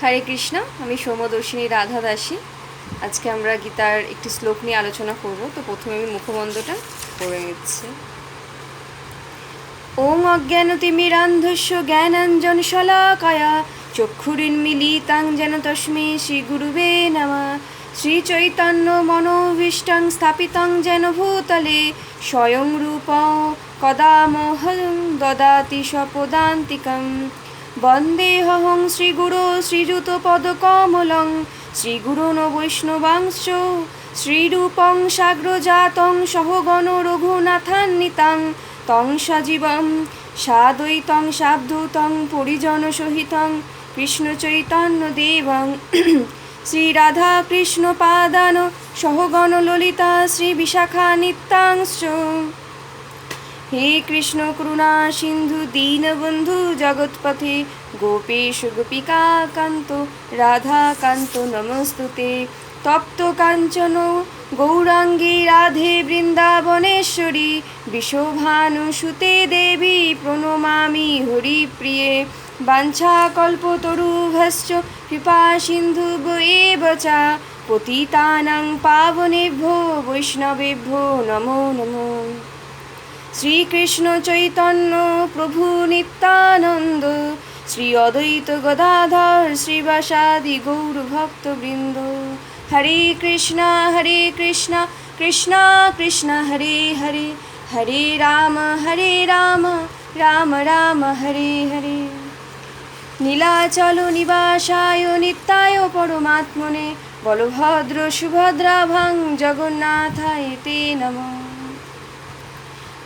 হরে কৃষ্ণ। আমি সৌম্যদর্শিনী রাধা দাসী। আজকে আমরা গীতার একটি শ্লোক নিয়ে আলোচনা করব। তো প্রথমে আমি মুখবন্ধটা পড়ে নিচ্ছি। ওং অজ্ঞানতিমিরান্ধস্য জ্ঞানাঞ্জনশলাকায়া চক্ষুরিন্মিলিতাং যেন তস্मै শ্রীগুরুবে নমঃ। শ্রীচৈতন্য মনোভীষ্টং স্থাপিতং যেন ভূতলে স্বয়ং রূপং কদা মহ্যং দদাতি স্বপদান্তিকং। বন্দেহং শ্রীগুরো শ্রীযুতপদকমলং শ্রীগুরুন বৈষ্ণবাংশ্চ শ্রীরূপং সাগ্রজাতং সহগণ রঘুনাথান্বিতাং তং সজীবং সাদ্বৈতং সাবধূতং পরিজনসহিতং কৃষ্ণচৈতন্যদেবং শ্রীরাধা কৃষ্ণপাদান সহগণ ললিতা শ্রীবিশাখা নিত্যাংশ্চ। হে কৃষ্ণ করুণা সিন্ধু দীনবন্ধু জগৎপথে গোপেশ গোপিকা কান্ত রাধাকান্ত নমস্তুতে। তপ্ত কাঞ্চন গৌরাঙ্গী রাধে বৃন্দাবনেশ্বরী বিশোভানুসুতে দেবী প্রণমামি হরিপ্রিয়ে। বাঞ্ছাকল্পতরুভ্যশ্চ কৃপা সিন্ধুভ্যেব চ পতিতানাং পাবনেভ্যো বৈষ্ণবেভ্যো নমো নমো। শ্রীকৃষ্ণ চৈতন্য প্রভু নিত্যানন্দ শ্রী অদ্বৈত গদাধর শ্রীবাসাদি গৌর ভক্তবৃন্দ। হরে কৃষ্ণ কৃষ্ণ কৃষ্ণ হরে হরে হরে রাম রাম রাম হরে হরে। নীলাচল নিবাসায় নিত্যায় পরমাত্মনে বলভদ্র সুভদ্রাভং জগন্নাথায় তে নমঃ।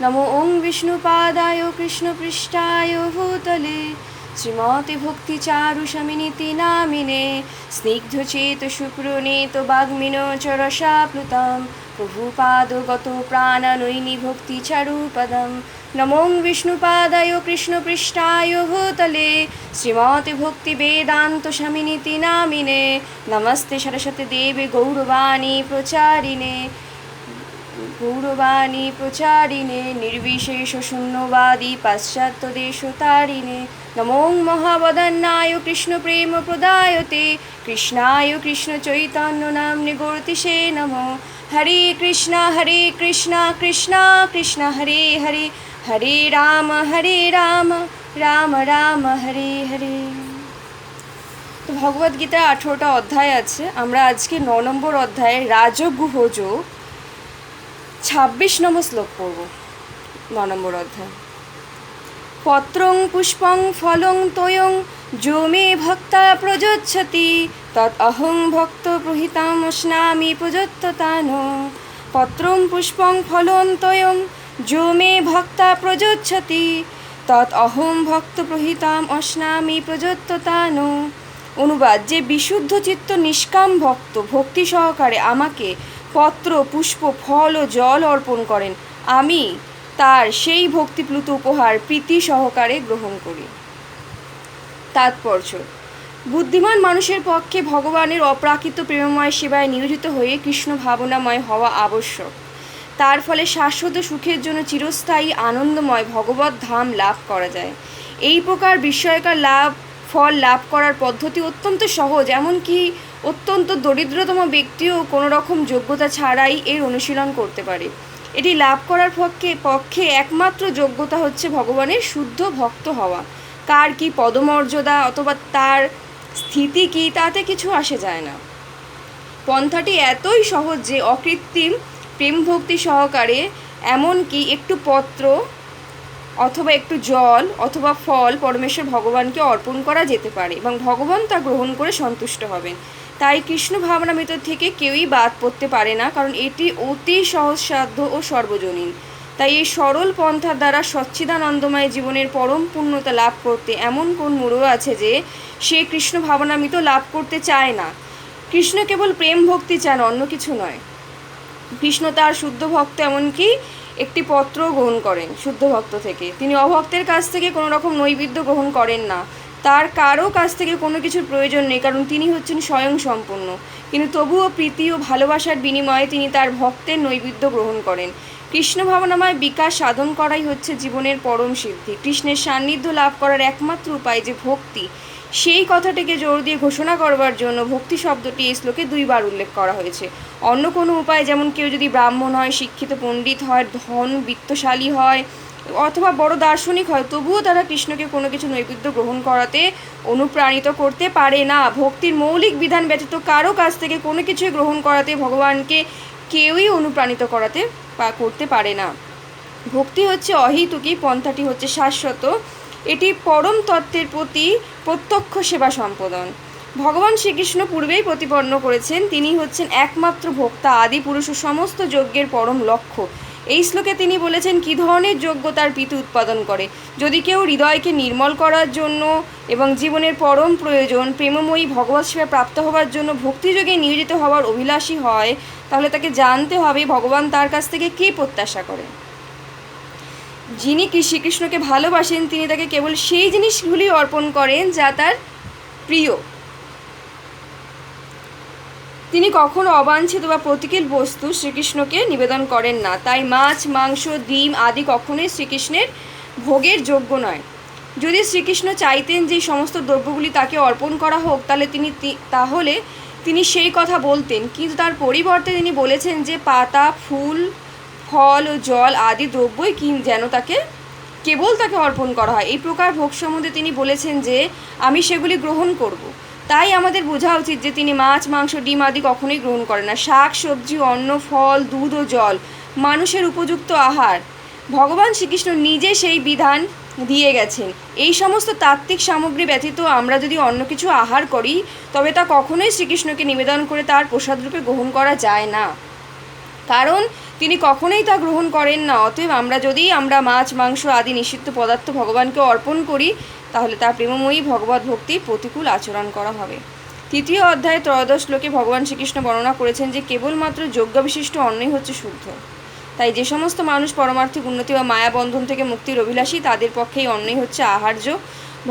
নমো ওং বিষ্ণুপাদায় কৃষ্ণপৃষ্ঠায় ভূতলে শ্রীমতে ভক্তিচারুশমিনীতি নামিনে স্নিগ্ধচেত সুপ্রণীত বাগ্মিন চরসাপ্লুতাম প্রভুপাদগত প্রাণনৈনি ভক্তিচারুপদম। নমো বিষ্ণুপাদায় কৃষ্ণপৃষ্ঠায় ভূতলে শ্রীমতে ভক্তিবেদান্ত স্বামিনীতি নামিনে নমস্তে সরস্বতী দেবে গৌরবাণী প্রচারিণে নির্বিশেষ শূন্যবাদী পাশ্চাত্য দেশতারিণে। নমো মহাবদন্নায় কৃষ্ণ প্রেম প্রদায়তে কৃষ্ণায় কৃষ্ণ চৈতন্য নাম্নে গৌরতিষে নমঃ। হরে কৃষ্ণ কৃষ্ণ কৃষ্ণ হরে হরে হরে রাম রাম রাম হরে হরে। তো ভগবদ্গীতার 18টা অধ্যায় আছে। আমরা আজকে 9 নম্বর অধ্যায়ে রাজগুহজ 26 নম্বর শ্লোক পড়ব। 9 নম্বর অধ্যায়। পত্রং পুষ্পং ফলং তোয়ং যো মে ভক্তা প্রযচ্ছতি তৎ অহং ভক্ত প্রহিতাম অশ্নামি প্রযত্ততান। পত্রং পুষ্পং ফলং তোয়ং যো মে ভক্তা প্রযচ্ছতি তৎ অহং ভক্ত প্রহিতাম অশ্নামি প্রযত্ততান। অনুবাদ: যে বিশুদ্ধ চিত্ত নিষ্কাম ভক্ত ভক্তি সহকারে আমাকে পত্র পুষ্প ফল ও জল অর্পণ করেন, আমি তার সেই ভক্তিপ্লুত উপহার প্রীতি সহকারে গ্রহণ করি। তাৎপর্য: বুদ্ধিমান মানুষের পক্ষে ভগবানের অপ্রাকৃত প্রেমময় সেবায় নিয়োজিত হয়ে কৃষ্ণ ভাবনাময় হওয়া আবশ্যক। তার ফলে শাশ্বত সুখের জন্য চিরস্থায়ী আনন্দময় ভগবত ধাম লাভ করা যায়। এই প্রকার বিস্ময়কর ফল লাভ করার পদ্ধতি অত্যন্ত সহজ, এমনকি অত্যন্ত দরিদ্রতম ব্যক্তিও কোনো রকম যোগ্যতা ছাড়াই এর অনুশীলন করতে পারে। এটি লাভ করার পক্ষে একমাত্র যোগ্যতা হচ্ছে ভগবানের শুদ্ধ ভক্ত হওয়া। কার কি পদমর্যাদা অথবা তার স্থিতি কি, তাতে কিছু আসে যায় না। পন্থাটি এতই সহজ যে অকৃত্রিম প্রেম ভক্তি সহকারে এমনকি একটু পত্র অথবা একটু জল অথবা ফল পরমেশ্বর ভগবানকে অর্পণ করা যেতে পারে এবং ভগবান তা গ্রহণ করে সন্তুষ্ট হবেন। তাই কৃষ্ণ ভাবনামৃত থেকে কেউই বাদ পড়তে পারে না, কারণ এটি অতি সহজসাধ্য ও সর্বজনীন। তাই এই সরল পন্থার দ্বারা সচ্চিদানন্দময় জীবনের পরম পূর্ণতা লাভ করতে এমন কোন মূঢ় আছে যে সে কৃষ্ণ ভাবনামৃত লাভ করতে চায় না? কৃষ্ণ কেবল প্রেম ভক্তি চান, অন্য কিছু নয়। কৃষ্ণ তার শুদ্ধ ভক্ত এমনকি একটি পত্র গ্রহণ করেন শুদ্ধ ভক্ত থেকে। তিনি অভক্তের কাছ থেকে কোনো রকম নৈবেদ্য গ্রহণ করেন না। তার কারো কাছ থেকে কোনো কিছুর প্রয়োজন নেই, কারণ তিনি হচ্ছেন স্বয়ং সম্পূর্ণ। কিন্তু তবুও প্রীতি ও ভালোবাসার বিনিময়ে তিনি তার ভক্তের নৈবেদ্য গ্রহণ করেন। কৃষ্ণ ভাবনাময় বিকাশ সাধন করাই হচ্ছে জীবনের পরম সিদ্ধি। কৃষ্ণের সান্নিধ্য লাভ করার একমাত্র উপায় যে ভক্তি, সেই কথাটিকে জোর দিয়ে ঘোষণা করবার জন্য ভক্তি শব্দটি এই শ্লোকে 2 বার উল্লেখ করা হয়েছে। অন্য কোনো উপায়, যেমন কেউ যদি ব্রাহ্মণ হয়, শিক্ষিত পণ্ডিত হয়, ধন বিত্তশালী হয় অথবা বড় দার্শনিক হয়, তবুও তারা কৃষ্ণকে কোনো কিছু নৈবেদ্য গ্রহণ করাতে অনুপ্রাণিত করতে পারে না। ভক্তির মৌলিক বিধান ব্যতীত কারো কাছ থেকে কোনো কিছুই গ্রহণ করাতে ভগবানকে কেউই অনুপ্রাণিত করতে পারে না। ভক্তি হচ্ছে অহেতুকী, পন্থাটি হচ্ছে শাশ্বত, এটি পরম তত্ত্বের প্রতি প্রত্যক্ষ সেবা সম্পাদন। ভগবান শ্রীকৃষ্ণ পূর্বেই প্রতিপন্ন করেছেন তিনি হচ্ছেন একমাত্র ভোক্তা, আদি পুরুষ ও সমস্ত যজ্ঞের পরম লক্ষ্য। এই শ্লোকে তিনি বলেছেন কী ধরনের যজ্ঞ তার পিতু উৎপাদন করে। যদি কেউ হৃদয়কে নির্মল করার জন্য এবং জীবনের পরম প্রয়োজন প্রেমময়ী ভগবৎ সেবা প্রাপ্ত হওয়ার জন্য ভক্তিযোগে নিয়োজিত হওয়ার অভিলাষী হয়, তাহলে তাকে জানতে হবে ভগবান তার কাছ থেকে কী প্রত্যাশা করেন। যিনি শ্রীকৃষ্ণকে ভালোবাসেন তিনি তাকে কেবল সেই জিনিসগুলি অর্পণ করেন যা তার প্রিয়। তিনি কখনো অবাঞ্ছিত বা প্রতীকীল বস্তু শ্রীকৃষ্ণকে নিবেদন করেন না। তাই মাছ, মাংস, ডিম আদি কখনোই শ্রীকৃষ্ণের ভোগের যোগ্য নয়। যদি শ্রীকৃষ্ণ চাইতেন যে সমস্ত দ্রব্যগুলি তাকে অর্পণ করা হোক, তাহলে তিনি সেই কথা বলতেন, কিন্তু তার পরিবর্তে তিনি বলেছেন যে পাতা, ফুল, ফল ও জল আদি দ্রব্যই যেন কেবল তাকে অর্পণ করা হয়। এই প্রকার ভোগ সম্বন্ধে তিনি বলেছেন যে আমি সেগুলি গ্রহণ করব। তাই আমাদের বোঝা উচিত যে তিনি মাছ, মাংস, ডিম আদি কখনোই গ্রহণ করেন না। শাক, সবজি, অন্ন, ফল, দুধ ও জল মানুষের উপযুক্ত আহার। ভগবান শ্রীকৃষ্ণ নিজে সেই বিধান দিয়ে গেছেন। এই সমস্ত তাত্ত্বিক সামগ্রী ব্যতীত আমরা যদি অন্য কিছু আহার করি, তবে তা কখনোই শ্রীকৃষ্ণকে নিবেদন করে তার প্রসাদরূপে গ্রহণ করা যায় না, কারণ তিনি কখনোই তা গ্রহণ করেন না। অতএব আমরা মাছ, মাংস আদি নিষিদ্ধ পদার্থ ভগবানকে অর্পণ করি, তাহলে তার প্রেমময়ী ভগবত ভক্তির প্রতিকূল আচরণ করা হবে। 3 অধ্যায়ে 13 শ্লোকে ভগবান শ্রীকৃষ্ণ বর্ণনা করেছেন যে কেবলমাত্র যজ্ঞবিশিষ্ট অন্নই হচ্ছে শুদ্ধ। তাই যে সমস্ত মানুষ পরমার্থিক উন্নতি বা মায়াবন্ধন থেকে মুক্তির অভিলাষী, তাদের পক্ষে এই অন্নই হচ্ছে আহার্য।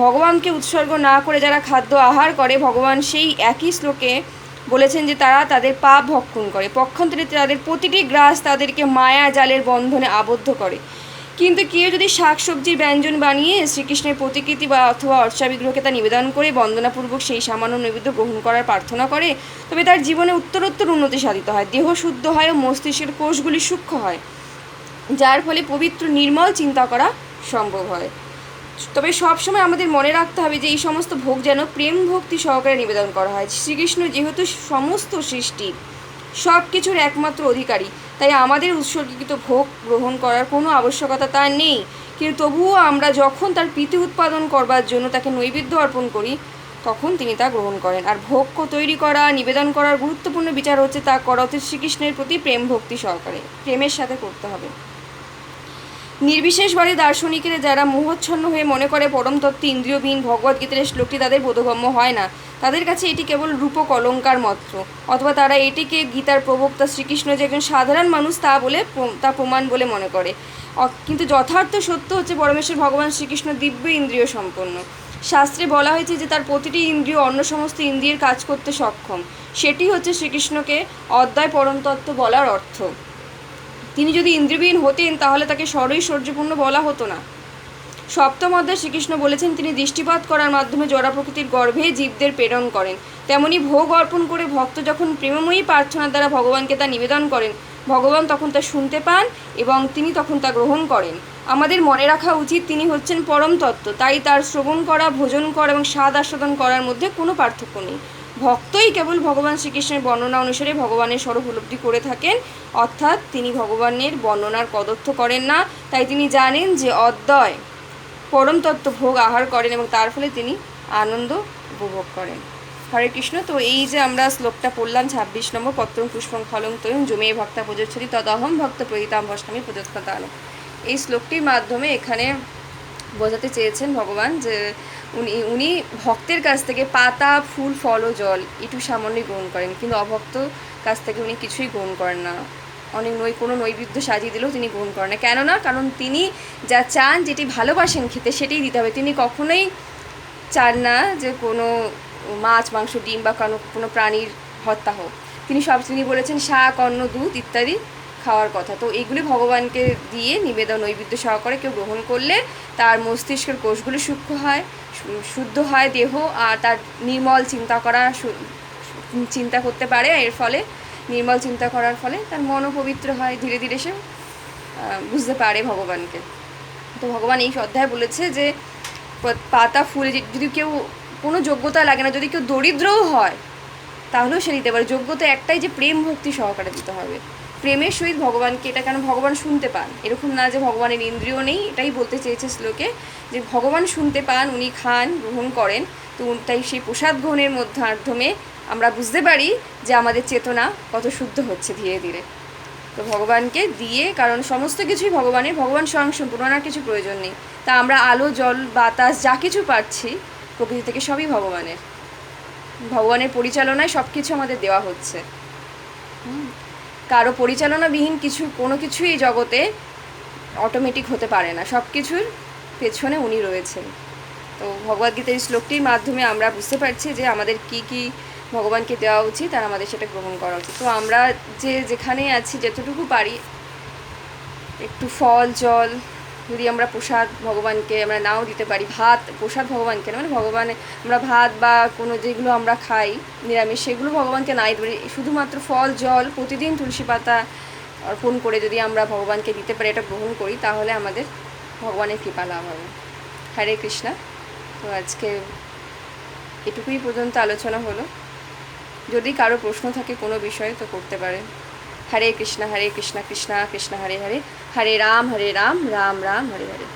ভগবানকে উৎসর্গ না করে যারা খাদ্য আহার করে, ভগবান সেই একই শ্লোকে বলেছেন যে তারা তাদের পাপ ভক্ষণ করে। পক্ষান্তরে তাদের প্রতিটি গ্রাস তাদেরকে মায়া জালের বন্ধনে আবদ্ধ করে। কিন্তু কেউ যদি শাকসবজির ব্যঞ্জন বানিয়ে শ্রীকৃষ্ণের প্রতিকৃতি বা অথবা অর্চা বিগ্রহকে তা নিবেদন করে বন্দনাপূর্বক সেই সামান্য নৈবেদ্য গ্রহণ করার প্রার্থনা করে, তবে তার জীবনে উত্তরোত্তর উন্নতি সাধিত হয়, দেহ শুদ্ধ হয় ও মস্তিষ্কের কোষগুলি সূক্ষ্ম হয়, যার ফলে পবিত্র নির্মল চিন্তা করা সম্ভব হয়। তবে সবসময় আমাদের মনে রাখতে হবে যে এই সমস্ত ভোগ যেন প্রেম ভক্তি সহকারে নিবেদন করা হয়। শ্রীকৃষ্ণ যেহেতু সমস্ত সৃষ্টি সব কিছুর একমাত্র অধিকারী, তাই আমাদের উৎসর্গীকৃত ভোগ গ্রহণ করার কোনো আবশ্যকতা তার নেই। কিন্তু তবুও আমরা যখন তার প্রীতি উৎপাদন করবার জন্য তাকে নৈবেদ্য অর্পণ করি, তখন তিনি তা গ্রহণ করেন। আর ভোগ্য তৈরি করা, নিবেদন করার গুরুত্বপূর্ণ বিচার হচ্ছে তা করা উচিত শ্রীকৃষ্ণের প্রতি প্রেম ভক্তি সহকারে, প্রেমের সাথে করতে হবে। নির্বিশেষভাবে দার্শনিকেরা যারা মোহচ্ছন্ন হয়ে মনে করে পরম তত্ত্ব ইন্দ্রিয়বিহীন ভগবদ্গীতার এই শ্লোকটি তাদের বোধগম্য হয় না, তাদের কাছে এটি কেবল রূপক অলঙ্কার মাত্র, অথবা তারা এটিকে গীতার প্রবক্তা শ্রীকৃষ্ণ যে একজন সাধারণ মানুষ তা প্রমাণ বলে মনে করে। কিন্তু যথার্থ সত্য হচ্ছে পরমেশ্বর ভগবান শ্রীকৃষ্ণ দিব্য ইন্দ্রিয় সম্পন্ন। শাস্ত্রে বলা হয়েছে যে তার প্রতিটি ইন্দ্রিয় অন্য সমস্ত ইন্দ্রিয়ের কাজ করতে সক্ষম। সেটি হচ্ছে শ্রীকৃষ্ণকে অদ্বয় পরম তত্ত্ব বলার অর্থ। তিনি যদি ইন্দ্রিয়বিহীন হতেন তাহলে তাকে সরৈশ্বর্যপূর্ণ বলা হতো না। 7ম অধ্যায়ে শ্রীকৃষ্ণ বলেছেন তিনি দৃষ্টিপাত করার মাধ্যমে জড়া প্রকৃতির গর্ভে জীবদের প্রেরণ করেন। তেমনি ভোগ অর্পণ করে ভক্ত যখন প্রেমময়ী প্রার্থনার দ্বারা ভগবানকে তা নিবেদন করেন, ভগবান তখন তা শুনতে পান এবং তিনি তখন তা গ্রহণ করেন। আমাদের মনে রাখা উচিত তিনি হচ্ছেন পরম তত্ত্ব, তাই তার শ্রবণ করা, ভোজন করা এবং স্বাদ আস্বাদন করার মধ্যে কোনো পার্থক্য নেই। ভক্তই কেবল ভগবান শ্রীকৃষ্ণের বর্ণনা অনুসারে ভগবানের স্বরূপ উপলব্ধি করে থাকেন, অর্থাৎ তিনি ভগবানের বর্ণনার কদর্থ করেন না। তাই তিনি জানেন যে অদ্বয় পরম তত্ত্ব ভোগ আহার করেন এবং তার ফলে তিনি আনন্দ উপভোগ করেন। হরে কৃষ্ণ। তো এই যে আমরা শ্লোকটা পড়লাম 26 নম্বর, পত্রং পুষ্পং ফলং তয়ং যমে ভক্তা প্রযোচ্ছতি তদহং ভক্ত প্রহিতাম ভস্মামি প্রযোৎপাতাল। এই শ্লোকটির মাধ্যমে এখানে বোঝাতে চেয়েছেন ভগবান যে উনি ভক্তের কাছ থেকে পাতা, ফুল, ফল ও জল একটু সামান্যই গ্রহণ করেন, কিন্তু অভক্ত কাছ থেকে উনি কিছুই গ্রহণ করেন না। কোনো নৈবেদ্য সাজিয়ে দিলেও তিনি গ্রহণ করেন না। কেননা কারণ তিনি যা চান, যেটি ভালোবাসেন খেতে, সেটাই দিতে হবে। তিনি কখনোই চান না যে কোনো মাছ, মাংস, ডিম বা কোনো প্রাণীর হত্যা হোক। তিনি বলেছেন শাক, অন্ন, দুধ ইত্যাদি খাওয়ার কথা। তো এইগুলি ভগবানকে দিয়ে নিবেদন নৈবেদ্য সহকারে কেউ গ্রহণ করলে তার মস্তিষ্কের কোষগুলি সূক্ষ্ম হয়, শুদ্ধ হয় দেহ, আর তার নির্মল চিন্তা করতে পারে। এর ফলে নির্মল চিন্তা করার ফলে তার মনও পবিত্র হয়, ধীরে ধীরে সে বুঝতে পারে ভগবানকে। তো ভগবান এই অধ্যায়ে বলেছে যে পাতা ফুলে যদি কেউ কোনো যোগ্যতা লাগে না, যদি কেউ দরিদ্রও হয় তাহলেও সে দিতে পারে। যোগ্যতা একটাই যে প্রেম ভক্তি সহকারে দিতে হবে, প্রেমের সহিত ভগবানকে। এটা কেন ভগবান শুনতে পান, এরকম না যে ভগবানের ইন্দ্রিয় নেই, এটাই বলতে চেয়েছে শ্লোকে, যে ভগবান শুনতে পান, উনি খান, গ্রহণ করেন। তো তাই সেই প্রসাদ গ্রহণের মাধ্যমে আমরা বুঝতে পারি যে আমাদের চেতনা কত শুদ্ধ হচ্ছে ধীরে ধীরে। তো ভগবানকে দিয়ে, কারণ সমস্ত কিছুই ভগবানের, ভগবান স্বয়ং সম্পূর্ণ, আর কিছু প্রয়োজন নেই। তা আমরা আলো জল বাতাস যা কিছু পাচ্ছি প্রকৃতি থেকে সবই ভগবানের, ভগবানের পরিচালনায় সব কিছু আমাদের দেওয়া হচ্ছে। কারো পরিচালনাবিহীন কোনো কিছুই এই জগতে অটোমেটিক হতে পারে না, সব কিছুর পেছনে উনি রয়েছেন। তো ভগবদ্গীতার এই শ্লোকটির মাধ্যমে আমরা বুঝতে পারছি যে আমাদের কি কি ভগবানকে দেওয়া উচিত আর আমাদের সেটা গ্রহণ করা উচিত। তো আমরা যেখানে আছি যেতটুকু পারি একটু ফল জল, যদি আমরা প্রসাদ ভগবানকে আমরা নাও দিতে পারি, ভাত প্রসাদ ভগবানকে না, মানে ভগবানে আমরা ভাত বা কোনো যেগুলো আমরা খাই নিরামিষ সেগুলো ভগবানকে নাই দিতে পারি, শুধুমাত্র ফল জল প্রতিদিন তুলসী পাতা অর্পণ করে যদি আমরা ভগবানকে দিতে পারি, এটা গ্রহণ করি, তাহলে আমাদের ভগবানের কৃপা লাভ হবে। হরে কৃষ্ণা। তো আজকে এটুকুই পর্যন্ত আলোচনা হলো। যদি কারো প্রশ্ন থাকে কোনো বিষয়ে তো করতে পারে। হরে কৃষ্ণা কৃষ্ণা কৃষ্ণা হরে হরে, হরে রাম রাম রাম হরে হরে।